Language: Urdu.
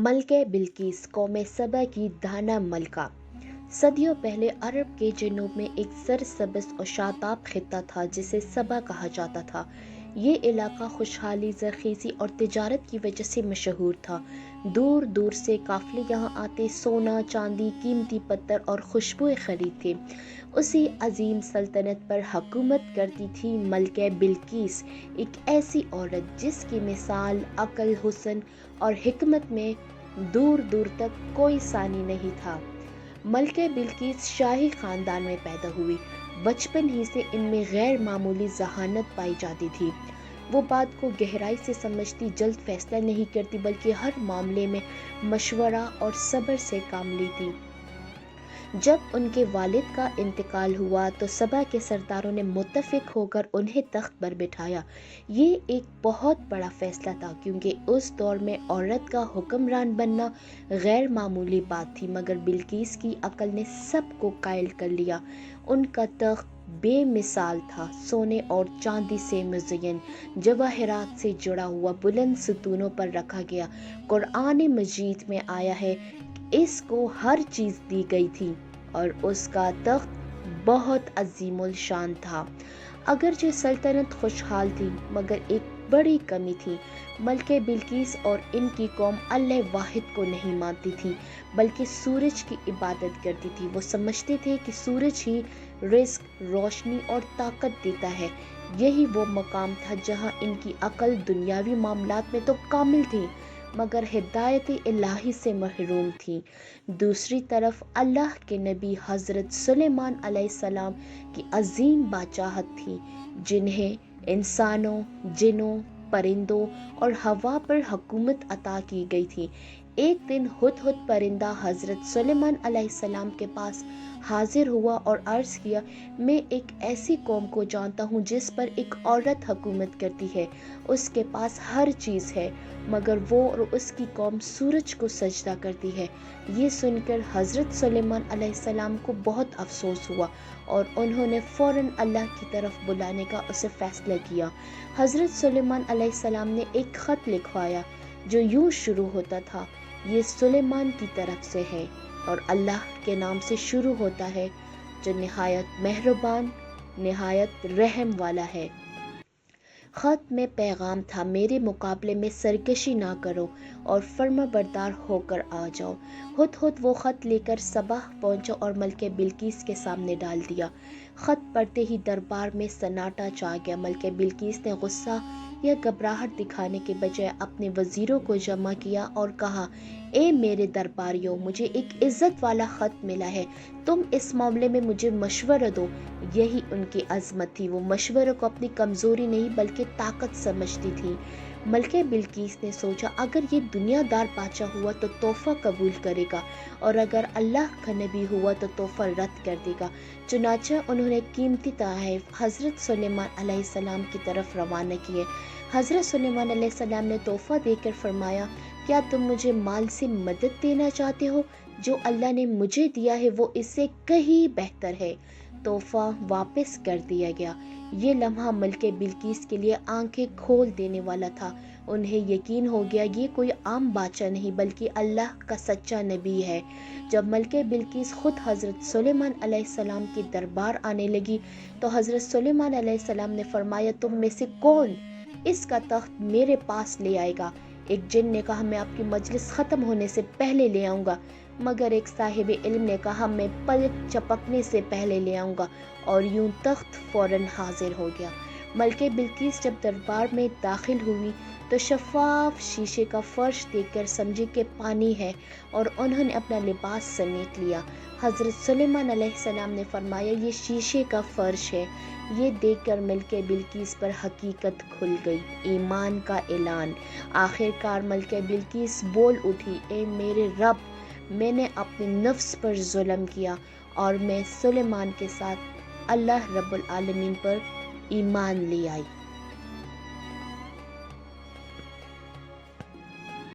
ملکہ بلقیس قوم سبا کی دانا ملکہ۔ صدیوں پہلے عرب کے جنوب میں ایک سرسبز اور شاداب خطہ تھا جسے سبا کہا جاتا تھا۔ یہ علاقہ خوشحالی، زرخیزی اور تجارت کی وجہ سے مشہور تھا۔ دور دور سے قافلے یہاں آتے سونا، چاندی، قیمتی پتھر اور خوشبوئیں خریدتے۔ اسی عظیم سلطنت پر حکومت کرتی تھی ملکہ بلقیس، ایک ایسی عورت جس کی مثال عقل، حسن اور حکمت میں دور دور تک کوئی ثانی نہیں تھا۔ ملکہ بلقیس شاہی خاندان میں پیدا ہوئی۔ بچپن ہی سے ان میں غیر معمولی ذہانت پائی جاتی تھی۔ وہ بات کو گہرائی سے سمجھتی، جلد فیصلہ نہیں کرتی بلکہ ہر معاملے میں مشورہ اور صبر سے کام لیتی۔ جب ان کے والد کا انتقال ہوا تو سبا کے سرداروں نے متفق ہو کر انہیں تخت پر بٹھایا۔ یہ ایک بہت بڑا فیصلہ تھا کیونکہ اس دور میں عورت کا حکمران بننا غیر معمولی بات تھی، مگر بلقیس کی عقل نے سب کو قائل کر لیا۔ ان کا تخت بے مثال تھا، سونے اور چاندی سے مزین، جواہرات سے جڑا ہوا، بلند ستونوں پر رکھا گیا۔ قرآن مجید میں آیا ہے کہ اس کو ہر چیز دی گئی تھی اور اس کا تخت بہت عظیم الشان تھا۔ اگرچہ سلطنت خوشحال تھی مگر ایک بڑی کمی تھی۔ ملکہ بلقیس اور ان کی قوم اللہ واحد کو نہیں مانتی تھی بلکہ سورج کی عبادت کرتی تھی۔ وہ سمجھتے تھے کہ سورج ہی رزق، روشنی اور طاقت دیتا ہے۔ یہی وہ مقام تھا جہاں ان کی عقل دنیاوی معاملات میں تو کامل تھی مگر ہدایت الہی سے محروم تھی۔ دوسری طرف اللہ کے نبی حضرت سلیمان علیہ السلام کی عظیم بادشاہت تھی، جنہیں انسانوں، جنوں، پرندوں اور ہوا پر حکومت عطا کی گئی تھی۔ ایک دن ہدہد پرندہ حضرت سلیمان علیہ السلام کے پاس حاضر ہوا اور عرض کیا، میں ایک ایسی قوم کو جانتا ہوں جس پر ایک عورت حکومت کرتی ہے۔ اس کے پاس ہر چیز ہے مگر وہ اور اس کی قوم سورج کو سجدہ کرتی ہے۔ یہ سن کر حضرت سلیمان علیہ السلام کو بہت افسوس ہوا اور انہوں نے فوراً اللہ کی طرف بلانے کا اسے فیصلہ کیا۔ حضرت سلیمان علیہ السلام نے ایک خط لکھوایا جو یوں شروع ہوتا تھا، یہ سلیمان کی طرف سے ہے اور اللہ کے نام سے شروع ہوتا ہے جو نہایت مہربان، نہایت رحم والا ہے۔ خط میں پیغام تھا، میرے مقابلے میں سرکشی نہ کرو اور فرما بردار ہو کر آ جاؤ۔ ہدہد وہ خط لے کر سبا پہنچا اور ملکہ بلقیس کے سامنے ڈال دیا۔ خط پڑھتے ہی دربار میں سناٹا چھا گیا۔ ملکہ بلقیس نے غصہ یا گھبراہٹ دکھانے کے بجائے اپنے وزیروں کو جمع کیا اور کہا، اے میرے درباریوں، مجھے ایک عزت والا خط ملا ہے، تم اس معاملے میں مجھے مشورہ دو۔ یہی ان کی عظمت تھی، وہ مشورے کو اپنی کمزوری نہیں بلکہ طاقت سمجھتی تھی۔ ملکہ بلقیس نے سوچا، اگر یہ دنیا دار بادشاہ ہوا تو تحفہ قبول کرے گا اور اگر اللہ کا نبی ہوا تو تحفہ رد کر دے گا۔ چنانچہ انہوں نے قیمتی تحائف حضرت سلیمان علیہ السلام کی طرف روانہ کیے۔ حضرت سلیمان علیہ السلام نے تحفہ دے کر فرمایا، کیا تم مجھے مال سے مدد دینا چاہتے ہو؟ جو اللہ نے مجھے دیا ہے وہ اس سے کہیں بہتر ہے۔ تحفہ واپس کر دیا گیا۔ یہ لمحہ ملکہ بلقیس کے لیے آنکھیں کھول دینے والا تھا۔ انہیں یقین ہو گیا یہ کوئی عام بادشاہ نہیں بلکہ اللہ کا سچا نبی ہے۔ جب ملکہ بلقیس خود حضرت سلیمان علیہ السلام کے دربار آنے لگی تو حضرت سلیمان علیہ السلام نے فرمایا، تم میں سے کون اس کا تخت میرے پاس لے آئے گا؟ ایک جن نے کہا، میں آپ کی مجلس ختم ہونے سے پہلے لے آؤں گا، مگر ایک صاحب علم نے کہا، میں پلک چپکنے سے پہلے لے آؤں گا، اور یوں تخت فوراً حاضر ہو گیا۔ ملکہ بلقیس جب دربار میں داخل ہوئی تو شفاف شیشے کا فرش دیکھ کر سمجھی کہ پانی ہے اور انہوں نے اپنا لباس سمیٹ لیا۔ حضرت سلیمان علیہ السلام نے فرمایا، یہ شیشے کا فرش ہے۔ یہ دیکھ کر ملکہ بلقیس پر حقیقت کھل گئی، ایمان کا اعلان۔ آخر کار ملکہ بلقیس بول اٹھی، اے میرے رب، میں نے اپنے نفس پر ظلم کیا اور میں سلیمان کے ساتھ اللہ رب العالمین پر ایمان لے آئی۔